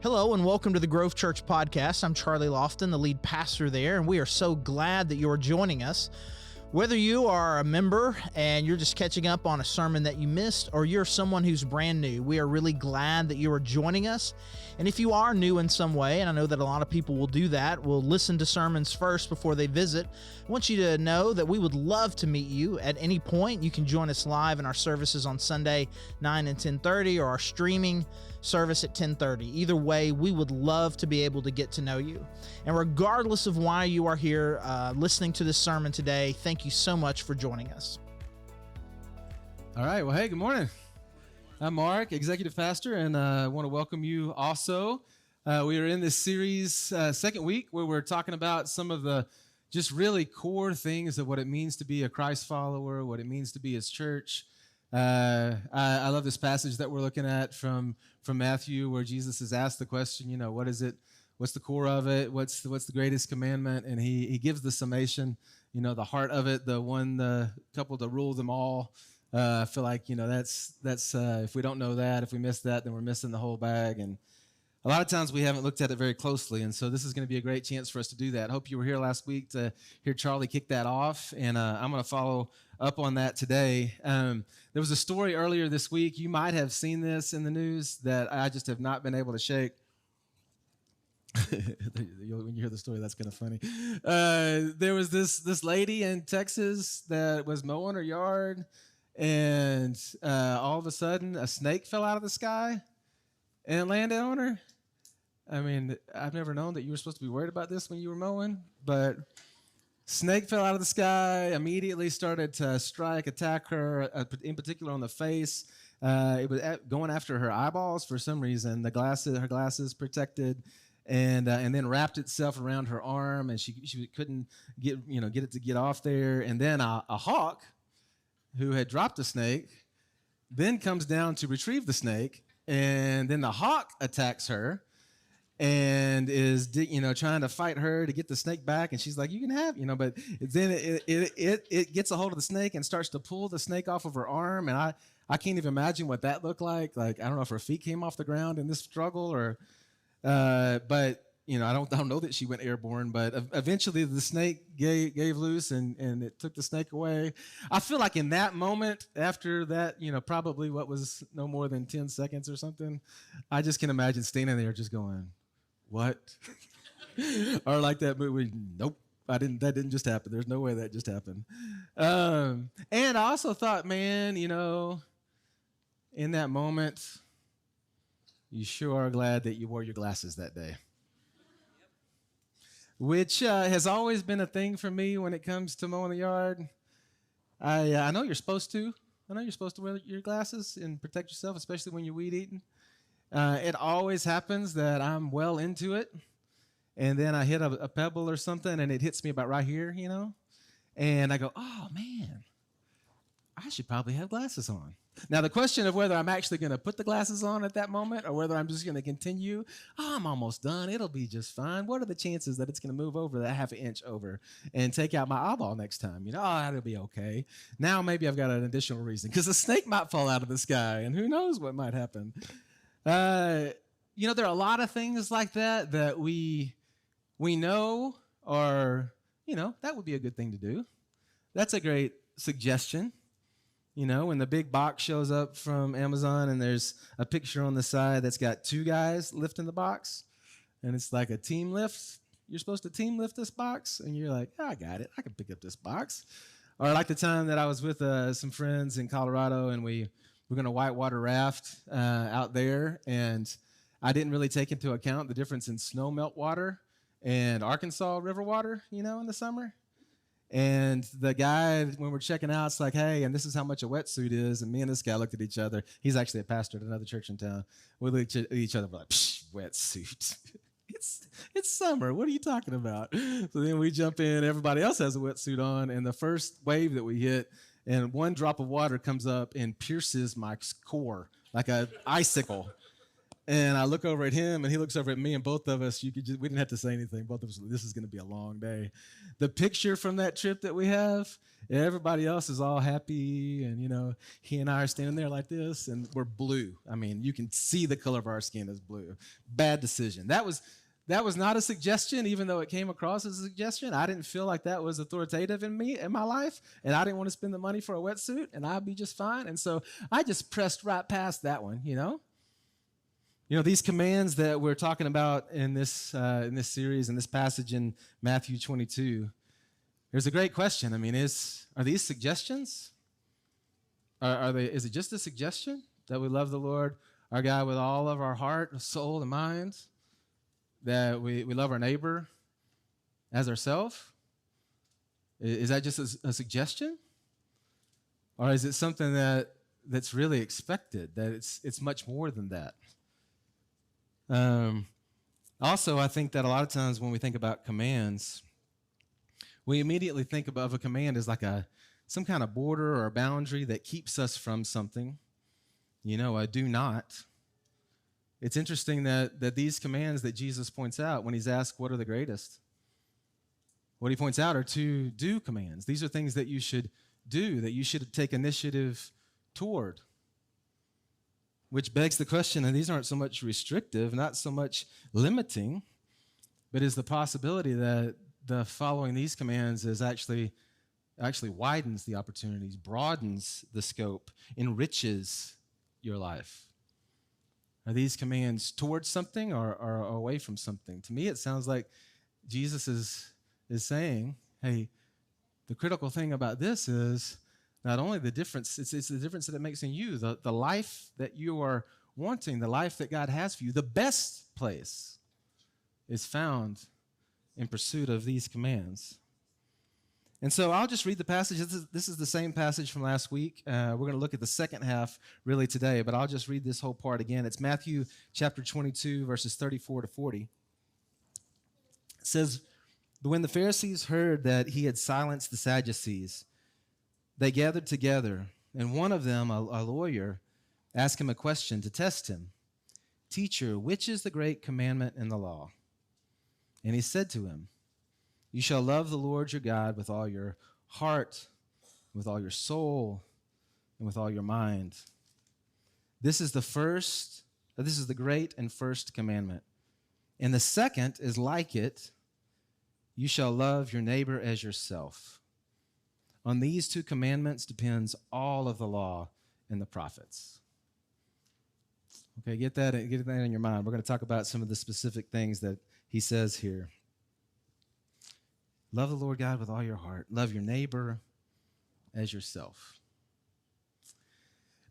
Hello and welcome to the Grove Church Podcast. I'm Charlie Lofton, the lead pastor there, and we are so glad that you're joining us. Whether you are a member and you're just catching up on a sermon that you missed, or you're someone who's brand new, we are really glad that you are joining us. And if you are new in some way, and I know that a lot of people will do that, will listen to sermons first before they visit, I want you to know that we would love to meet you at any point. You can join us live in our services on Sunday, 9 and 10:30, or our streaming service at 10:30. Either way, we would love to be able to get to know you. And regardless of why you are here listening to this sermon today, thank you so much for joining us. All right. Well, hey, good morning. I'm Mark, executive pastor, and I want to welcome you also. We are in this series, second week, where we're talking about some of the just really core things of what it means to be a Christ follower, what it means to be His church. I love this passage that we're looking at from Matthew, where Jesus is asked the question, what is it? What's the core of it? What's the greatest commandment? And he gives the summation, the heart of it, the couple to rule them all. I feel like, that's if we don't know that, if we miss that, then we're missing the whole bag. And a lot of times we haven't looked at it very closely. And so this is going to be a great chance for us to do that. I hope you were here last week to hear Charlie kick that off. And I'm going to follow up on that today. There was a story earlier this week. You might have seen this in the news that I just have not been able to shake. When you hear the story, that's kind of funny. There was this lady in Texas that was mowing her yard, and all of a sudden a snake fell out of the sky and landed on her. I mean, I've never known that you were supposed to be worried about this when you were mowing, but snake fell out of the sky, immediately started to attack her, in particular on the face. It was going after her eyeballs for some reason. Her glasses protected. And then wrapped itself around her arm, and she couldn't get it to get off there. And then a hawk, who had dropped the snake, then comes down to retrieve the snake, and then the hawk attacks her, and is trying to fight her to get the snake back. And she's like, "You can have," but then it gets a hold of the snake and starts to pull the snake off of her arm. And I can't even imagine what that looked like. Like, I don't know if her feet came off the ground in this struggle or. But I don't know that she went airborne, but eventually the snake gave loose and it took the snake away. I feel like in that moment, after that, probably what was no more than 10 seconds or something, I just can imagine standing there just going, "What?" Or like that movie, "Nope, that didn't just happen. There's no way that just happened." And I also thought, man, in that moment, you sure are glad that you wore your glasses that day. Which has always been a thing for me when it comes to mowing the yard. I know you're supposed to. I know you're supposed to wear your glasses and protect yourself, especially when you're weed eating. It always happens that I'm well into it, and then I hit a pebble or something, and it hits me about right here, and I go, "Oh, man, I should probably have glasses on." Now, the question of whether I'm actually going to put the glasses on at that moment or whether I'm just going to continue, I'm almost done. It'll be just fine. What are the chances that it's going to move over that half an inch over and take out my eyeball next time? That'll be okay. Now maybe I've got an additional reason because a snake might fall out of the sky and who knows what might happen. There are a lot of things like that we know or, that would be a good thing to do. That's a great suggestion. When the big box shows up from Amazon and there's a picture on the side that's got two guys lifting the box, and it's like a team lift. You're supposed to team lift this box, and you're like, "I got it. I can pick up this box." Or like the time that I was with some friends in Colorado, and we were going to whitewater raft out there, and I didn't really take into account the difference in snow melt water and Arkansas River water, in the summer. And the guy, when we're checking out, it's like, "Hey, and this is how much a wetsuit is." And me and this guy looked at each other. He's actually a pastor at another church in town. We looked at each other, we're like, "Psh, wetsuit. It's summer. What are you talking about?" So then we jump in. Everybody else has a wetsuit on. And the first wave that we hit, and one drop of water comes up and pierces my core like an icicle. And I look over at him, and he looks over at me, and both of us, we didn't have to say anything. Both of us, this is going to be a long day. The picture from that trip that we have, everybody else is all happy, and, he and I are standing there like this, and we're blue. I mean, you can see the color of our skin is blue. Bad decision. That was not a suggestion, even though it came across as a suggestion. I didn't feel like that was authoritative in my life, and I didn't want to spend the money for a wetsuit, and I'd be just fine. And so I just pressed right past that one, these commands that we're talking about in this series, in this passage in Matthew 22, there's a great question. I mean, are these suggestions? Is it just a suggestion that we love the Lord, our God, with all of our heart, soul, and mind? That we love our neighbor as ourselves? Is that just a suggestion? Or is it something that's really expected, that it's much more than that? Also, I think that a lot of times when we think about commands, we immediately think of a command as like some kind of border or a boundary that keeps us from something. A do not. It's interesting that these commands that Jesus points out when he's asked what are the greatest, what he points out are two do commands. These are things that you should do, that you should take initiative toward. Which begs the question, and these aren't so much restrictive, not so much limiting, but is the possibility that the following these commands is actually widens the opportunities, broadens the scope, enriches your life. Are these commands towards something or away from something? To me, it sounds like Jesus is saying, hey, the critical thing about this is not only the difference, it's the difference that it makes in you, the life that you are wanting, the life that God has for you. The best place is found in pursuit of these commands. And so I'll just read the passage. This is the same passage from last week. We're going to look at the second half really today, but I'll just read this whole part again. It's Matthew chapter 22, verses 34 to 40. It says, when the Pharisees heard that he had silenced the Sadducees, they gathered together, and one of them, a lawyer, asked him a question to test him. Teacher, which is the great commandment in the law? And he said to him, you shall love the Lord your God with all your heart, with all your soul, and with all your mind. This is the great and first commandment. And the second is like it. You shall love your neighbor as yourself. On these two commandments depends all of the law and the prophets. Okay, get that in your mind. We're going to talk about some of the specific things that he says here. Love the Lord God with all your heart. Love your neighbor as yourself.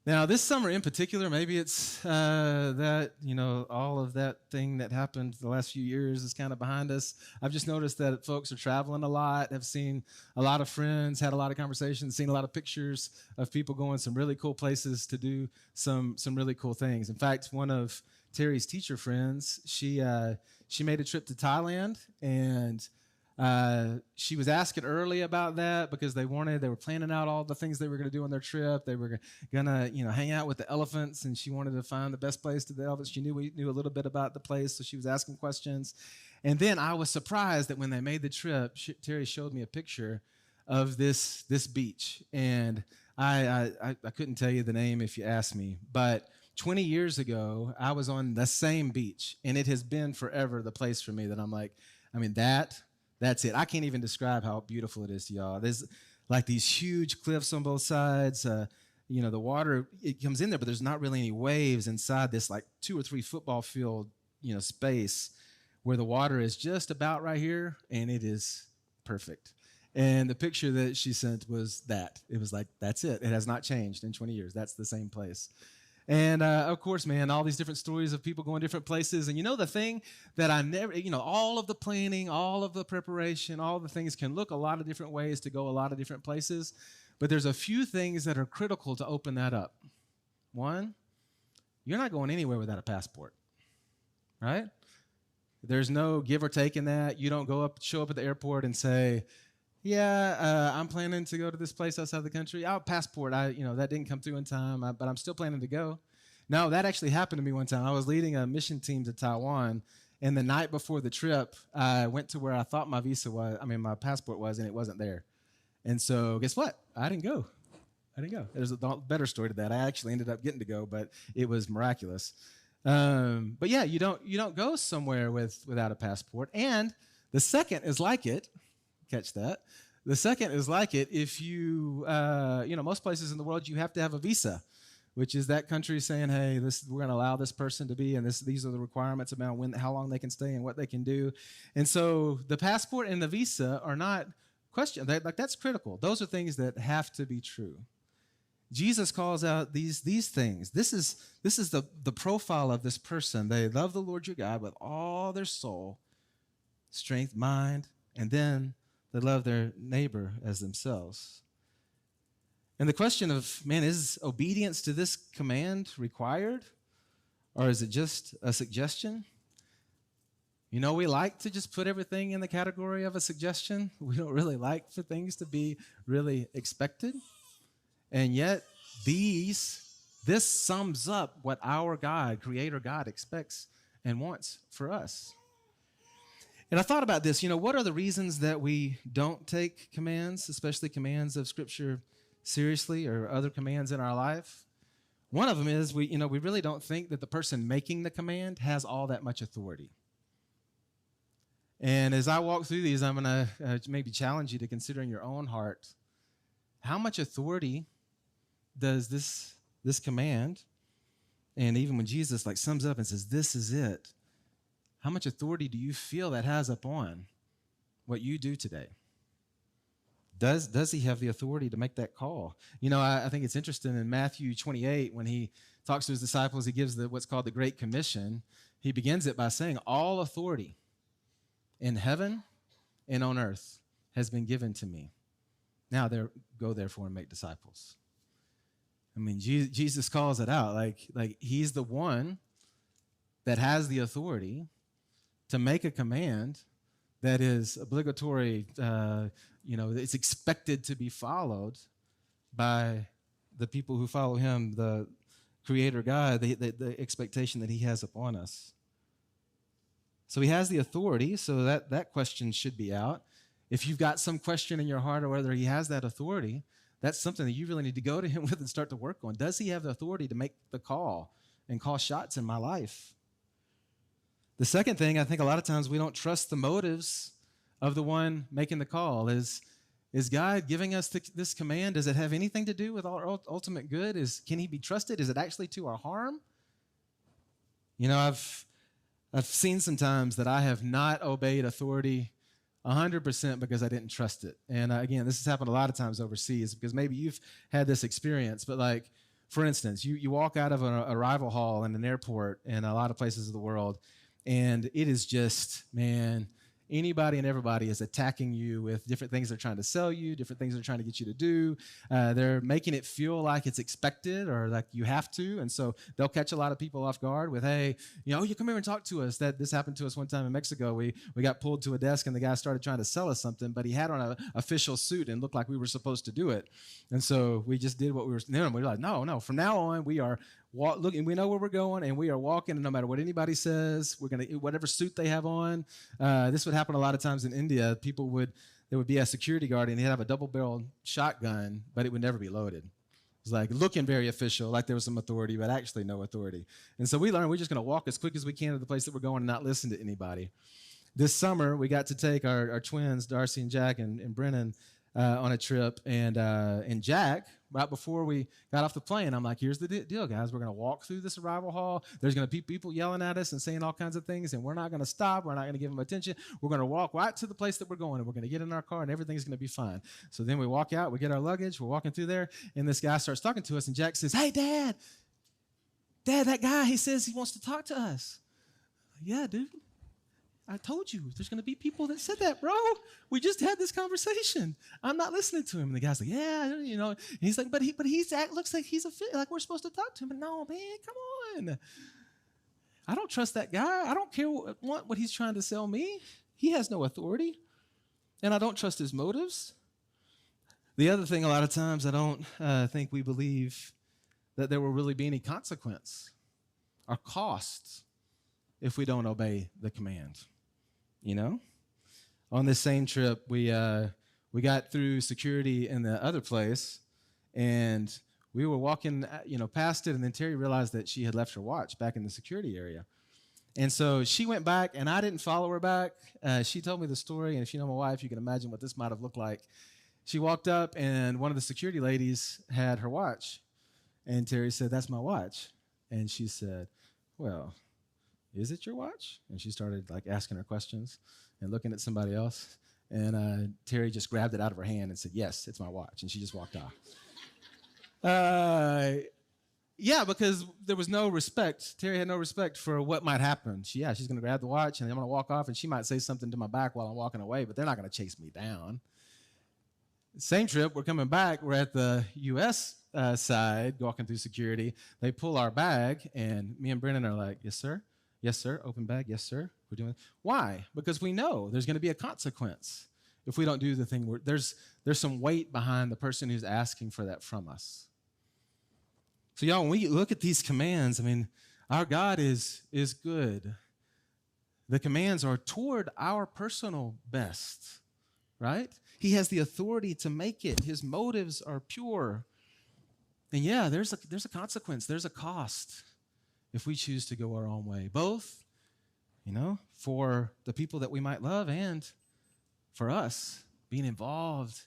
Now, this summer in particular, maybe it's that, all of that thing that happened the last few years is kind of behind us. I've just noticed that folks are traveling a lot, have seen a lot of friends, had a lot of conversations, seen a lot of pictures of people going some really cool places to do some really cool things. In fact, one of Terry's teacher friends, she made a trip to Thailand, and she was asking early about that because they were planning out all the things they were going to do on their trip. They were going to, hang out with the elephants, and she wanted to find the best place to the elephants. We knew a little bit about the place, so she was asking questions. And then I was surprised that when they made the trip, Terry showed me a picture of this beach. And I couldn't tell you the name if you asked me, but 20 years ago, I was on the same beach, and it has been forever the place for me that I'm like, that's it. I can't even describe how beautiful it is to y'all. There's like these huge cliffs on both sides. The water, it comes in there, but there's not really any waves inside this like 2 or 3 football field, space where the water is just about right here, and it is perfect. And the picture that she sent was that. It was like, that's it. It has not changed in 20 years. That's the same place. And, of course, man, all these different stories of people going different places. And the thing that I never, all of the planning, all of the preparation, all the things can look a lot of different ways to go a lot of different places. But there's a few things that are critical to open that up. One, you're not going anywhere without a passport, right? There's no give or take in that. You don't show up at the airport and say, I'm planning to go to this place outside the country. Passport, that didn't come through in time, but I'm still planning to go. No, that actually happened to me one time. I was leading a mission team to Taiwan, and the night before the trip, I went to where I thought my my passport was, and it wasn't there. And so guess what? I didn't go. There's a better story to that. I actually ended up getting to go, but it was miraculous. But yeah, you don't go somewhere without a passport. And the second is like it. Catch that. The second is like it if you, most places in the world you have to have a visa, which is that country saying, hey, we're going to allow this person to be, and these are the requirements about how long they can stay and what they can do. And so the passport and the visa are not questioned. That's critical. Those are things that have to be true. Jesus calls out these things. This is the profile of this person. They love the Lord your God with all their soul, strength, mind, and then they love their neighbor as themselves. And the question of, man, is obedience to this command required? Or is it just a suggestion? We like to just put everything in the category of a suggestion. We don't really like for things to be really expected. And yet, this sums up what our God, Creator God, expects and wants for us. And I thought about this, what are the reasons that we don't take commands, especially commands of Scripture, seriously, or other commands in our life? One of them is we really don't think that the person making the command has all that much authority. And as I walk through these, I'm going to maybe challenge you to consider in your own heart, how much authority does this command, and even when Jesus sums up and says, this is it, how much authority do you feel that has upon what you do today? Does he have the authority to make that call? I think it's interesting in Matthew 28, when he talks to his disciples, he gives what's called the Great Commission. He begins it by saying, all authority in heaven and on earth has been given to me. Now go therefore and make disciples. Jesus calls it out. Like he's the one that has the authority to make a command that is obligatory, it's expected to be followed by the people who follow him, the Creator God, the expectation that he has upon us. So he has the authority, so that question should be out. If you've got some question in your heart or whether he has that authority, that's something that you really need to go to him with and start to work on. Does he have the authority to make the call and call shots in my life? The second thing, I think a lot of times we don't trust the motives of the one making the call. Is God giving us this command? Does it have anything to do with our ultimate good? Can he be trusted? Is it actually to our harm? I've seen some times that I have not obeyed authority 100% because I didn't trust it. And again, this has happened a lot of times overseas because maybe you've had this experience. But for instance, you walk out of an arrival hall in an airport in a lot of places of the world, and it is just, man, anybody and everybody is attacking you with different things they're trying to sell you, different things they're trying to get you to do. They're making it feel like it's expected or like you have to. And so they'll catch a lot of people off guard with, hey, you come here and talk to us. This happened to us one time in Mexico. We got pulled to a desk and the guy started trying to sell us something, but he had on an official suit and looked like we were supposed to do it. And so we just did what we were doing. We were like, no, from now on we are looking, we know where we're going, and we are walking, and no matter what anybody says, we're going to, whatever suit they have on. This would happen a lot of times in India. There would be a security guard, and he'd have a double-barreled shotgun, but it would never be loaded. It was looking very official, like there was some authority, but actually no authority. And so we learned we're just going to walk as quick as we can to the place that we're going and not listen to anybody. This summer, we got to take our twins, Darcy and Jack and Brennan, on a trip, and Jack, right before we got off the plane, I'm like, here's the deal, guys. We're going to walk through this arrival hall. There's going to be people yelling at us and saying all kinds of things, and we're not going to stop. We're not going to give them attention. We're going to walk right to the place that we're going, and we're going to get in our car, and everything's going to be fine. So then we walk out. We get our luggage. We're walking through there, and this guy starts talking to us, and Jack says, hey, Dad, that guy, he says he wants to talk to us. Yeah, dude. I told you, there's going to be people that said that, bro. We just had this conversation. I'm not listening to him. And the guy's like, yeah, And he's like, but he's looks like he's like we're supposed to talk to him. And no, man, come on. I don't trust that guy. I don't care what he's trying to sell me. He has no authority, and I don't trust his motives. The other thing, a lot of times, I don't think we believe that there will really be any consequence are costs if we don't obey the command. You know? On this same trip, we got through security in the other place, and we were walking, past it, and then Terry realized that she had left her watch back in the security area. And so she went back, and I didn't follow her back. She told me the story, and if you know my wife, you can imagine what this might have looked like. She walked up, and one of the security ladies had her watch. And Terry said, "That's my watch." And she said, "Well, is it your watch?" And she started asking her questions and looking at somebody else. And Terry just grabbed it out of her hand and said, "Yes, it's my watch." And she just walked off. Yeah, because there was no respect. Terry had no respect for what might happen. She's going to grab the watch, and I'm going to walk off, and she might say something to my back while I'm walking away, but they're not going to chase me down. Same trip, we're coming back. We're at the U.S. Side, walking through security. They pull our bag, and me and Brennan are like, "Yes, sir. Yes, sir. Open bag. Yes, sir. We're doing it." Why? Because we know there's going to be a consequence if we don't do the thing. There's some weight behind the person who's asking for that from us. So, y'all, when we look at these commands, our God is good. The commands are toward our personal best, right? He has the authority to make it. His motives are pure. And yeah, there's a consequence. There's a cost if we choose to go our own way, both, for the people that we might love and for us being involved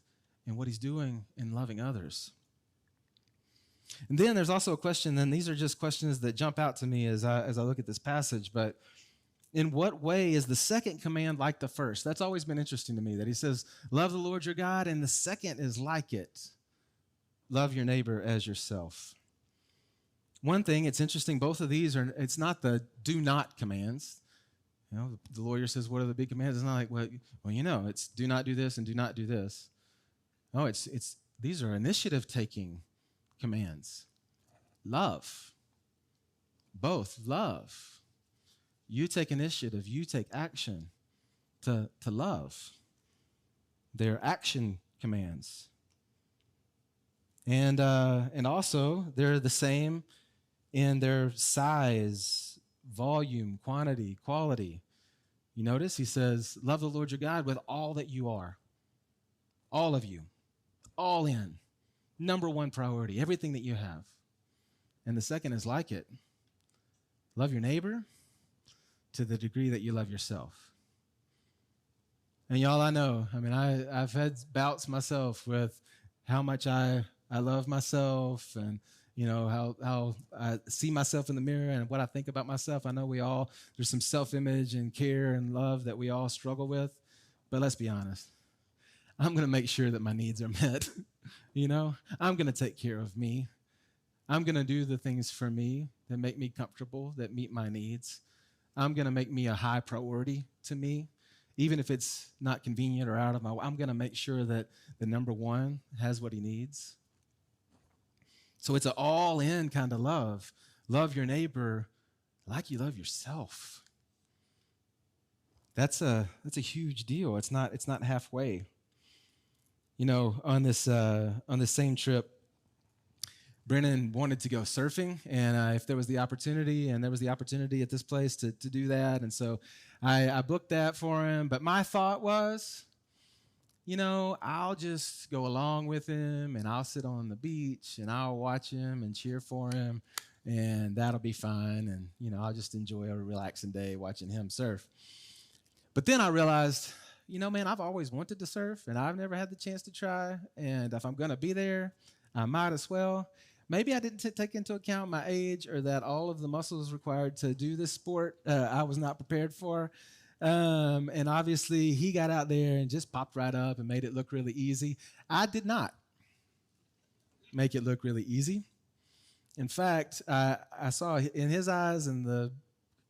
in what he's doing in loving others. And then there's also a question, and these are just questions that jump out to me as I look at this passage, but in what way is the second command like the first? That's always been interesting to me, that he says, "Love the Lord your God," and the second is like it. Love your neighbor as yourself. One thing, it's interesting, both of these it's not the do not commands. The lawyer says, "What are the big commands?" It's not like, well, it's do not do this and do not do this. No, it's these are initiative-taking commands. Love. Both. Love. You take initiative. You take action to love. They're action commands. And also, they're the same in their size, volume, quantity, quality. You notice he says, "Love the Lord your God with all that you are." All of you. All in. Number one priority, everything that you have. And the second is like it. Love your neighbor to the degree that you love yourself. And y'all, I know, I've had bouts myself with how much I love myself and, how I see myself in the mirror and what I think about myself. I know there's some self-image and care and love that we all struggle with. But let's be honest. I'm going to make sure that my needs are met. I'm going to take care of me. I'm going to do the things for me that make me comfortable, that meet my needs. I'm going to make me a high priority to me, even if it's not convenient or out of my way. I'm going to make sure that the number one has what he needs. So it's an all-in kind of love. Love your neighbor like you love yourself. That's a huge deal. It's not halfway. On this same trip, Brennan wanted to go surfing, and if there was the opportunity, and there was the opportunity at this place to do that, and so I booked that for him. But my thought was, I'll just go along with him, and I'll sit on the beach, and I'll watch him and cheer for him, and that'll be fine, and I'll just enjoy a relaxing day watching him surf. But then I realized, man, I've always wanted to surf, and I've never had the chance to try. And if I'm going to be there, I might as well. Maybe I didn't take into account my age or that all of the muscles required to do this sport I was not prepared for. And obviously, he got out there and just popped right up and made it look really easy. I did not make it look really easy. In fact, I saw in his eyes and the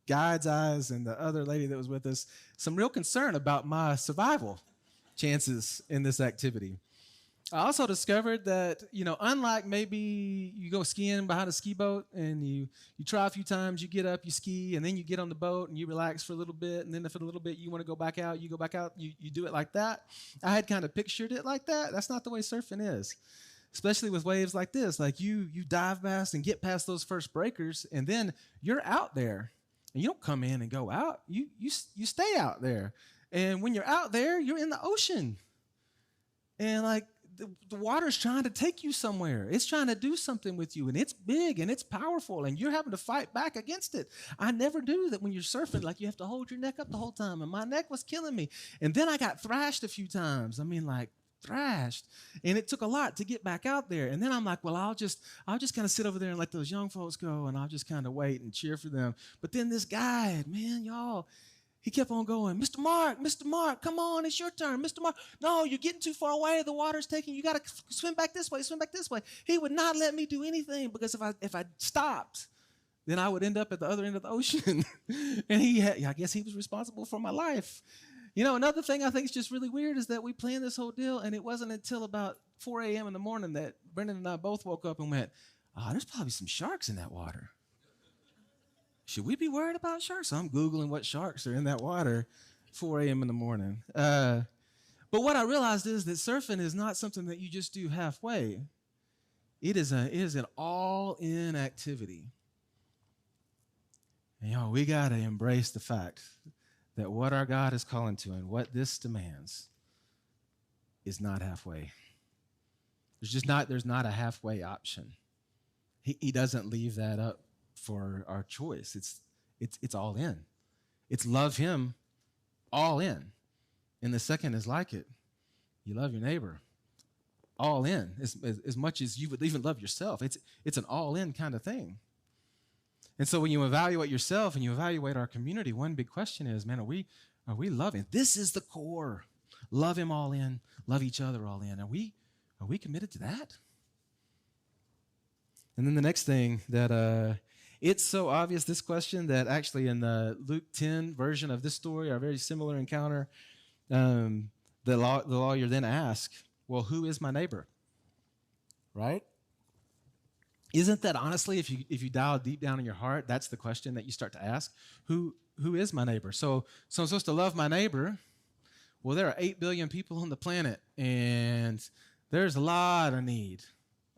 guide's eyes and the other lady that was with us some real concern about my survival chances in this activity. I also discovered that, unlike maybe you go skiing behind a ski boat and you try a few times, you get up, you ski, and then you get on the boat and you relax for a little bit, and then if a little bit you want to go back out, you do it like that. I had kind of pictured it like that. That's not the way surfing is. especially with waves like this. Like you dive past and get past those first breakers, and then you're out there. And you don't come in and go out. You stay out there. And when you're out there, you're in the ocean. And like the water's trying to take you somewhere. It's trying to do something with you, and it's big and it's powerful, and you're having to fight back against it. I never do that when you're surfing. Like you have to hold your neck up the whole time, and my neck was killing me. And then I got thrashed a few times. I mean, like thrashed, and it took a lot to get back out there. And then I'm like, well, I'll just kind of sit over there and let those young folks go, and I'll just kind of wait and cheer for them. But then this guy, man, y'all, he kept on going, Mr. Mark, come on, it's your turn. Mr. Mark, no, you're getting too far away. The water's taking you. You got to swim back this way. He would not let me do anything, because if I stopped, then I would end up at the other end of the ocean. And I guess he was responsible for my life. You know, another thing I think is just really weird is that we planned this whole deal, and it wasn't until about 4 a.m. in the morning that Brendan and I both woke up and went, there's probably some sharks in that water. Should we be worried about sharks? So I'm Googling what sharks are in that water 4 a.m. in the morning. But what I realized is that surfing is not something that you just do halfway. It is an all-in activity. And we got to embrace the fact that what our God is calling to and what this demands is not halfway. There's not a halfway option. He doesn't leave that up for our choice. It's all in. It's love him all in. And the second is like it. You love your neighbor all in, as much as you would even love yourself. It's an all in kind of thing. And so when you evaluate yourself and you evaluate our community, one big question is, man, are we loving? This is the core. Love him all in, love each other all in. Are we committed to that? And then the next thing that it's so obvious, this question, that actually in the Luke 10 version of this story, our very similar encounter, the lawyer then asks, well, who is my neighbor? Right? Isn't that honestly, if you dial deep down in your heart, that's the question that you start to ask? Who is my neighbor? So I'm supposed to love my neighbor. Well, there are 8 billion people on the planet, and there's a lot of need,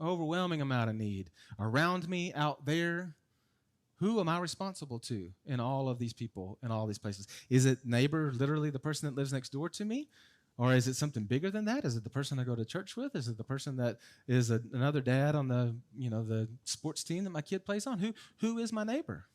overwhelming amount of need around me, out there. Who am I responsible to in all of these people, in all these places? Is it neighbor, literally the person that lives next door to me? Or is it something bigger than that? Is it the person I go to church with? Is it the person that is another dad on the sports team that my kid plays on? Who is my neighbor?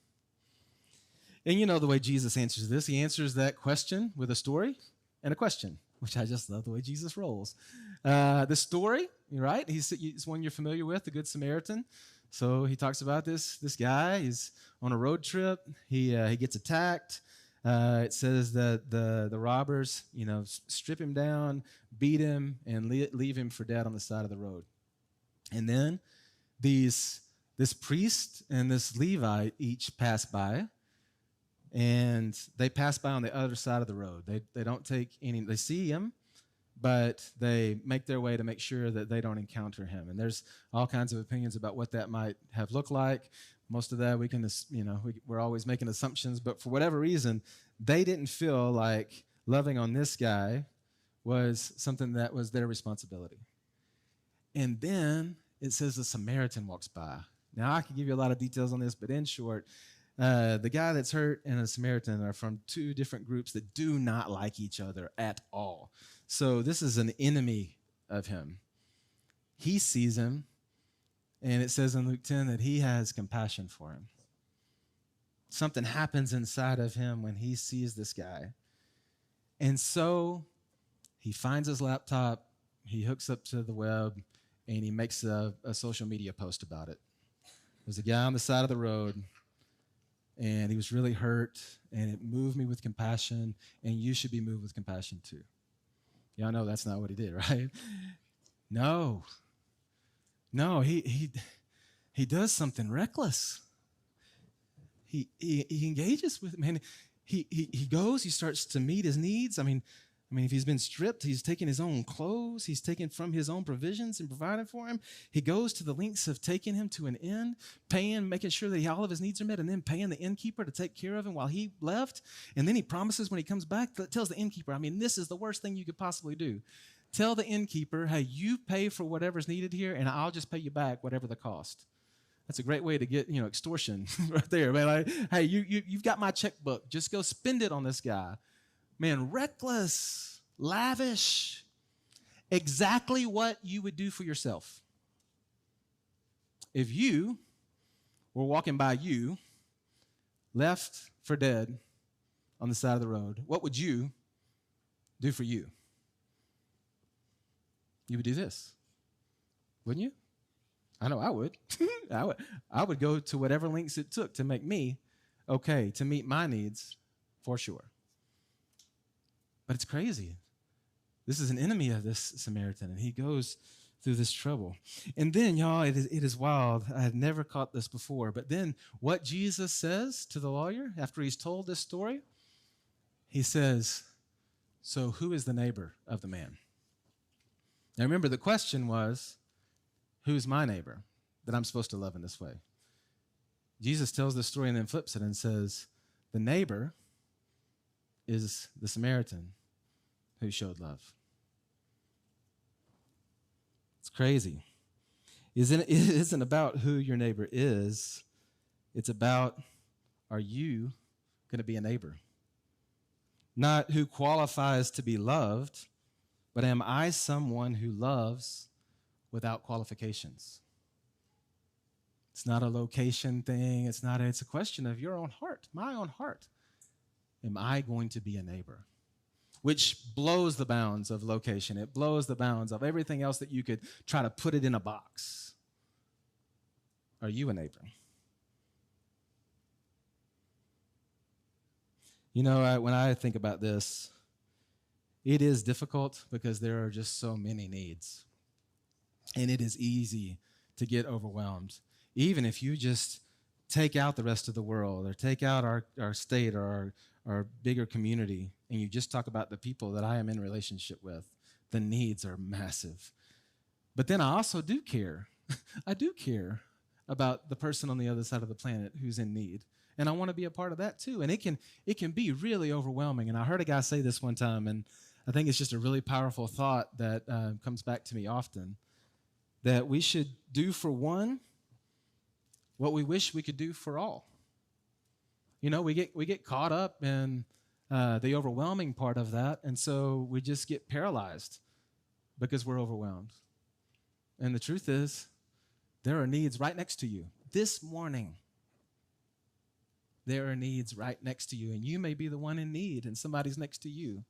And you know the way Jesus answers this. He answers that question with a story and a question, which I just love the way Jesus rolls. The story, right? It's one you're familiar with, the Good Samaritan. So he talks about this guy. He's on a road trip. He gets attacked. It says that the robbers, strip him down, beat him, and leave him for dead on the side of the road. And then this priest and this Levite each pass by, and they pass by on the other side of the road. They don't take any. They see him, but they make their way to make sure that they don't encounter him. And there's all kinds of opinions about what that might have looked like. Most of that we can, we're always making assumptions, but for whatever reason, they didn't feel like loving on this guy was something that was their responsibility. And then it says the Samaritan walks by. Now, I could give you a lot of details on this, but in short, the guy that's hurt and a Samaritan are from two different groups that do not like each other at all. So this is an enemy of him. He sees him, and it says in Luke 10 that he has compassion for him. Something happens inside of him when he sees this guy. And so he finds his laptop, he hooks up to the web, and he makes a social media post about it. There's a guy on the side of the road, and he was really hurt, and it moved me with compassion, and you should be moved with compassion too. Y'all know that's not what he did, right? No, he does something reckless. He engages with him, and he goes, he starts to meet his needs. I mean, if he's been stripped, he's taking his own clothes, he's taken from his own provisions and provided for him. He goes to the lengths of taking him to an inn, paying, making sure that all of his needs are met, and then paying the innkeeper to take care of him while he left. And then he promises when he comes back, tells the innkeeper, this is the worst thing you could possibly do. Tell the innkeeper, hey, you pay for whatever's needed here, and I'll just pay you back whatever the cost. That's a great way to get, extortion right there. Man, like, hey, you've got my checkbook. Just go spend it on this guy. Man, reckless, lavish, exactly what you would do for yourself. If you were walking by you, left for dead on the side of the road, what would you do for you? You would do this, wouldn't you? I know I would. I would go to whatever lengths it took to make me okay, to meet my needs, for sure. But it's crazy. This is an enemy of this Samaritan, and he goes through this trouble. And then, y'all, it is wild. I had never caught this before. But then what Jesus says to the lawyer after he's told this story, he says, so who is the neighbor of the man? Now remember, the question was, who's my neighbor that I'm supposed to love in this way? Jesus tells this story and then flips it and says, the neighbor is the Samaritan who showed love. It's crazy. It isn't about who your neighbor is. It's about, are you going to be a neighbor? Not who qualifies to be loved, but am I someone who loves without qualifications? It's not a location thing. It's a question of your own heart, my own heart. Am I going to be a neighbor? Which blows the bounds of location. It blows the bounds of everything else that you could try to put it in a box. Are you a neighbor? When I think about this, it is difficult because there are just so many needs. And it is easy to get overwhelmed. Even if you just take out the rest of the world or take out our state or our bigger community and you just talk about the people that I am in relationship with, the needs are massive. But then I also do care. I do care about the person on the other side of the planet who's in need. And I want to be a part of that too. And it can be really overwhelming. And I heard a guy say this one time, and I think it's just a really powerful thought that comes back to me often, that we should do for one what we wish we could do for all. We get caught up in the overwhelming part of that, and so we just get paralyzed because we're overwhelmed. And the truth is, there are needs right next to you. This morning, there are needs right next to you, and you may be the one in need, and somebody's next to you.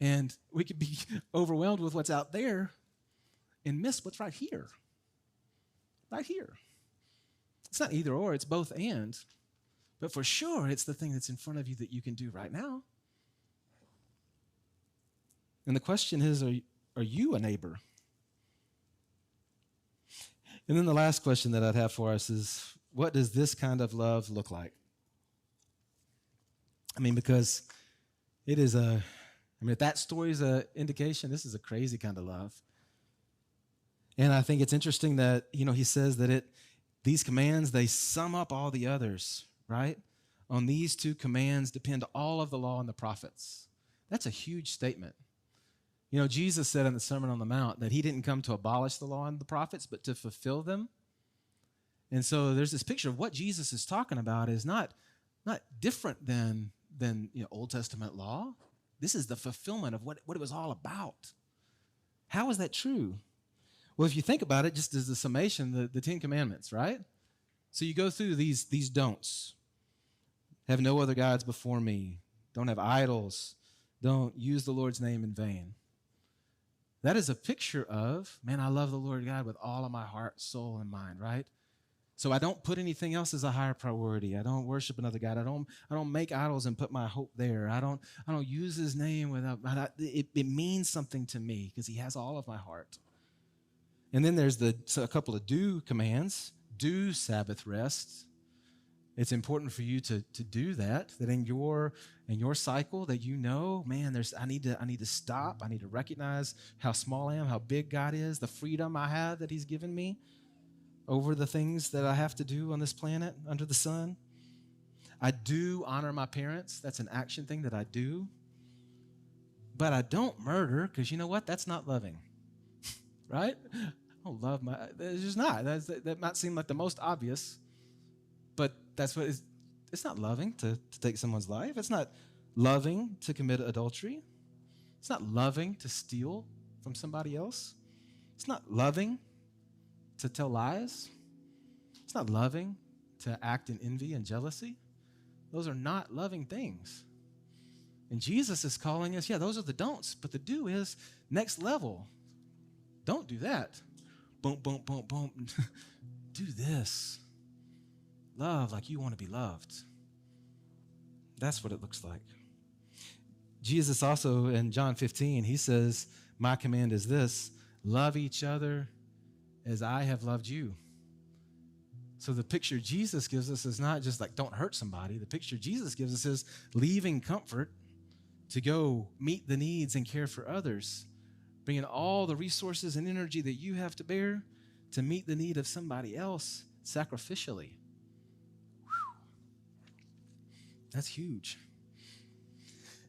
And we could be overwhelmed with what's out there and miss what's right here. Right here. It's not either or, it's both and. But for sure, it's the thing that's in front of you that you can do right now. And the question is, are you a neighbor? And then the last question that I'd have for us is, what does this kind of love look like? Because it is if that story is an indication, this is a crazy kind of love. And I think it's interesting that, he says that these commands, they sum up all the others, right? On these two commands depend all of the law and the prophets. That's a huge statement. Jesus said in the Sermon on the Mount that he didn't come to abolish the law and the prophets, but to fulfill them. And so there's this picture of what Jesus is talking about is not different than Old Testament law. This is the fulfillment of what it was all about. How is that true? Well, if you think about it, just as a summation, the Ten Commandments, right? So you go through these don'ts. Have no other gods before me. Don't have idols. Don't use the Lord's name in vain. That is a picture of, I love the Lord God with all of my heart, soul, and mind, right? So I don't put anything else as a higher priority. I don't worship another God. I don't make idols and put my hope there. I don't use his name without. It means something to me because he has all of my heart. And then there's a couple of do commands. Do Sabbath rest. It's important for you to do that in your cycle that I need to stop. I need to recognize how small I am, how big God is, the freedom I have that he's given me over the things that I have to do on this planet under the sun. I do honor my parents. That's an action thing that I do. but I don't murder because you know what? That's not loving, right? I don't love it's just not. That might seem like the most obvious, but that's what it's not loving to take someone's life. It's not loving to commit adultery. It's not loving to steal from somebody else. It's not loving to tell lies. It's not loving to act in envy and jealousy. Those are not loving things. And Jesus is calling us, those are the don'ts, but the do is next level. Don't do that. Boom, boom, boom, boom. Do this. Love like you want to be loved. That's what it looks like. Jesus also in John 15, he says, my command is this, love each other as I have loved you. So the picture Jesus gives us is not just like don't hurt somebody. The picture Jesus gives us is leaving comfort to go meet the needs and care for others, bringing all the resources and energy that you have to bear to meet the need of somebody else sacrificially. Whew. That's huge.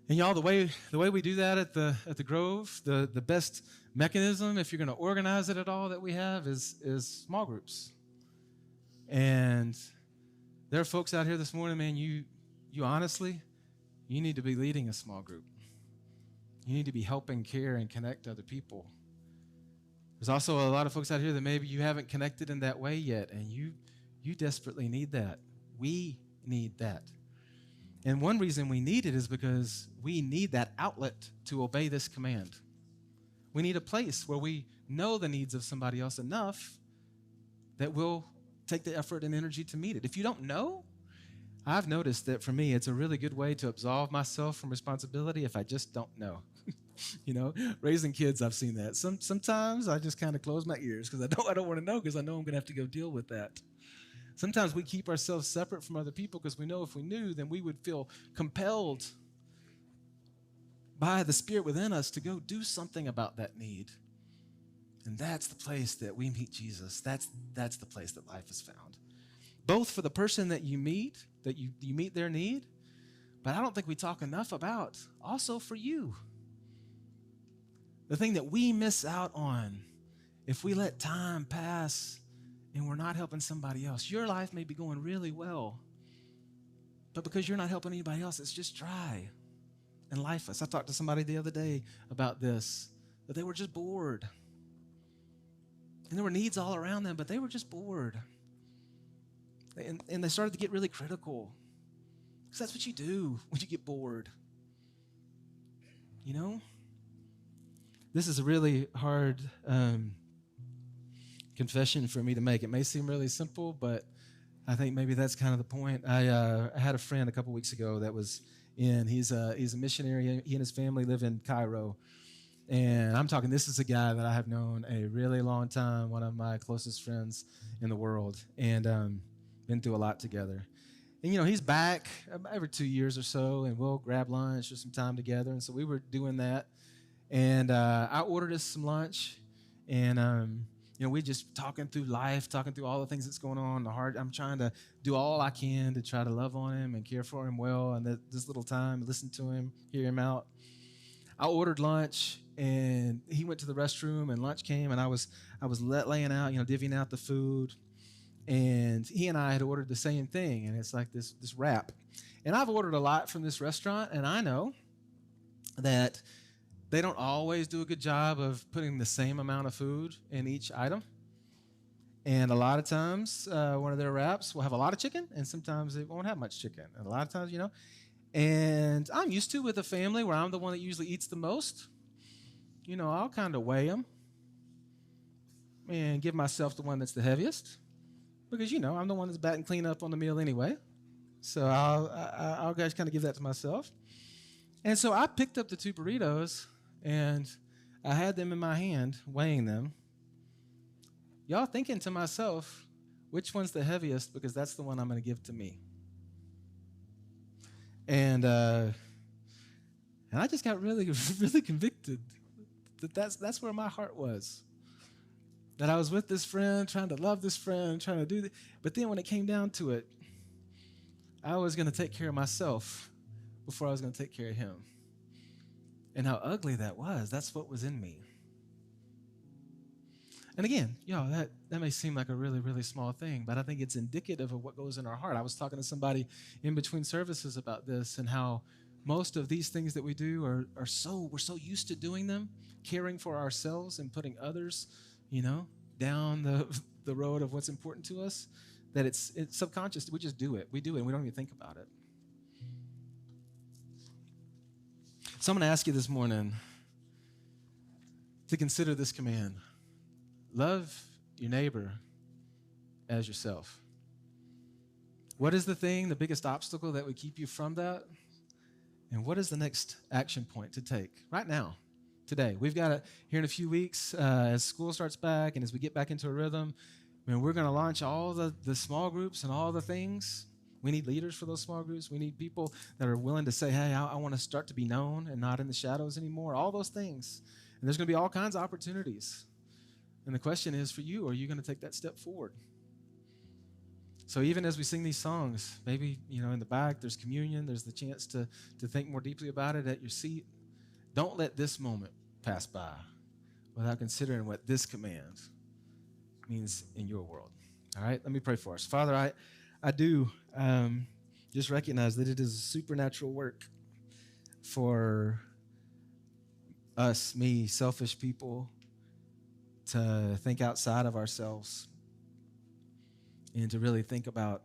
And y'all, the way we do that at the Grove, the best mechanism, if you're going to organize it at all, that we have is small groups. And there are folks out here this morning, man. You honestly, you need to be leading a small group. You need to be helping care and connect other people. There's also a lot of folks out here that maybe you haven't connected in that way yet, and you desperately need that. We need that. And one reason we need it is because we need that outlet to obey this command. We need a place where we know the needs of somebody else enough that we'll take the effort and energy to meet it. If you don't know, I've noticed that for me, it's a really good way to absolve myself from responsibility if I just don't know. Raising kids, I've seen that. Sometimes I just kind of close my ears because I don't want to know because I know I'm going to have to go deal with that. Sometimes we keep ourselves separate from other people because we know if we knew, then we would feel compelled by the Spirit within us to go do something about that need. And that's the place that we meet Jesus. That's the place that life is found. Both for the person that you meet their need, but I don't think we talk enough about also for you. The thing that we miss out on if we let time pass and we're not helping somebody else. Your life may be going really well, but because you're not helping anybody else, it's just dry and lifeless. I talked to somebody the other day about this, that they were just bored. And there were needs all around them, but they were just bored. And they started to get really critical. Because that's what you do when you get bored. This is a really hard confession for me to make. It may seem really simple, but I think maybe that's kind of the point. I had a friend a couple weeks ago that was he's a missionary. He and his family live in Cairo. And I'm talking, this is a guy that I have known a really long time, one of my closest friends in the world, and been through a lot together. And, he's back every 2 years or so, and we'll grab lunch or some time together. And so we were doing that. And I ordered us some lunch, and, we just talking through life, talking through all the things that's going on in the heart. I'm trying to do all I can to try to love on him and care for him well, and this little time, listen to him, hear him out. I ordered lunch, and he went to the restroom, and lunch came, and I was laying out, divvying out the food, and he and I had ordered the same thing, and it's like this wrap. And I've ordered a lot from this restaurant, and I know that they don't always do a good job of putting the same amount of food in each item. And a lot of times, one of their wraps will have a lot of chicken, and sometimes it won't have much chicken. And a lot of times, and I'm used to with a family where I'm the one that usually eats the most. I'll kind of weigh them and give myself the one that's the heaviest because, I'm the one that's batting clean up on the meal anyway. So I'll guys kind of give that to myself. And so I picked up the 2 burritos and I had them in my hand, weighing them. Y'all thinking to myself, which one's the heaviest because that's the one I'm going to give to me. And I just got really, really convicted that's where my heart was. That I was with this friend, trying to love this friend, trying to do that. But then when it came down to it, I was going to take care of myself before I was going to take care of him. and how ugly that was. That's what was in me. And again, that may seem like a really, really small thing, but I think it's indicative of what goes in our heart. I was talking to somebody in between services about this and how most of these things that we do we're so used to doing them, caring for ourselves and putting others, down the road of what's important to us, that it's subconscious. We just do it. We do it, and we don't even think about it. So I'm going to ask you this morning to consider this command. Love your neighbor as yourself. What is the biggest obstacle that would keep you from that? And what is the next action point to take right now, today? We've got it here in a few weeks as school starts back and as we get back into a rhythm. We're going to launch all the small groups and all the things. We need leaders for those small groups. We need people that are willing to say, hey, I want to start to be known and not in the shadows anymore. All those things. And there's going to be all kinds of opportunities. And the question is for you, are you going to take that step forward? So even as we sing these songs, maybe, in the back, there's communion. There's the chance to think more deeply about it at your seat. Don't let this moment pass by without considering what this command means in your world. All right, let me pray for us. Father, I do just recognize that it is a supernatural work for us, me, selfish people, to think outside of ourselves and to really think about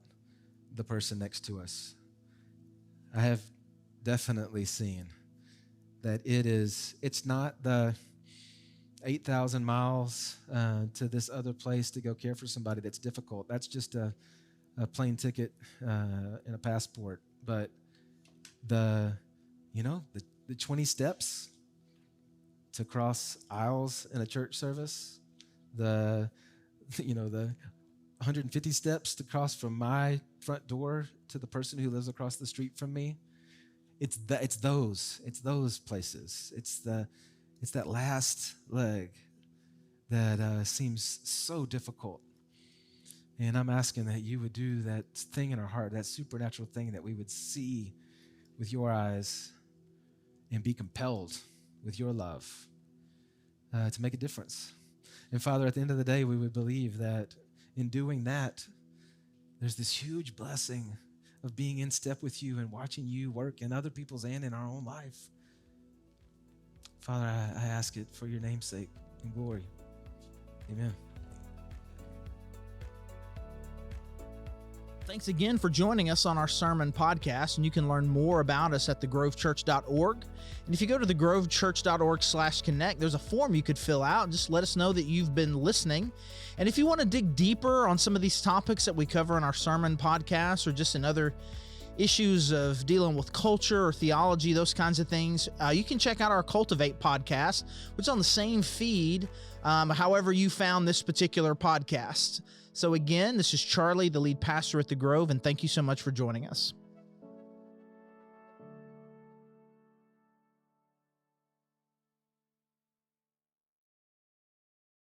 the person next to us. I have definitely seen that it's not the 8,000 miles to this other place to go care for somebody that's difficult. That's just a plane ticket and a passport. But the 20 steps to cross aisles in a church service, the 150 steps to cross from my front door to the person who lives across the street from me. It's those places. It's that last leg that seems so difficult. And I'm asking that you would do that thing in our heart, that supernatural thing that we would see with your eyes and be compelled with your love to make a difference. And Father, at the end of the day, we would believe that in doing that, there's this huge blessing of being in step with you and watching you work in other people's and in our own life. Father, I ask it for your name's sake and glory. Amen. Thanks again for joining us on our sermon podcast, and you can learn more about us at thegrovechurch.org. And if you go to thegrovechurch.org/connect, there's a form you could fill out. Just let us know that you've been listening. And if you want to dig deeper on some of these topics that we cover in our sermon podcast or just in other issues of dealing with culture or theology, those kinds of things, you can check out our Cultivate podcast, which is on the same feed, however you found this particular podcast. So again, this is Charlie, the lead pastor at The Grove, and thank you so much for joining us.